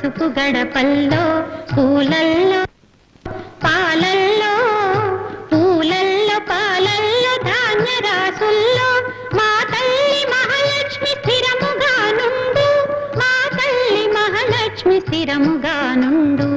పసుపు గడపల్లో పూలల్లో పాలల్లో పూలల్లో పాలల్లో ధాన్య రాసుల్లో మా తల్లి మహాలక్ష్మి స్థిరముగా నుండు మా తల్లి మహాలక్ష్మి స్థిరముగా నుండు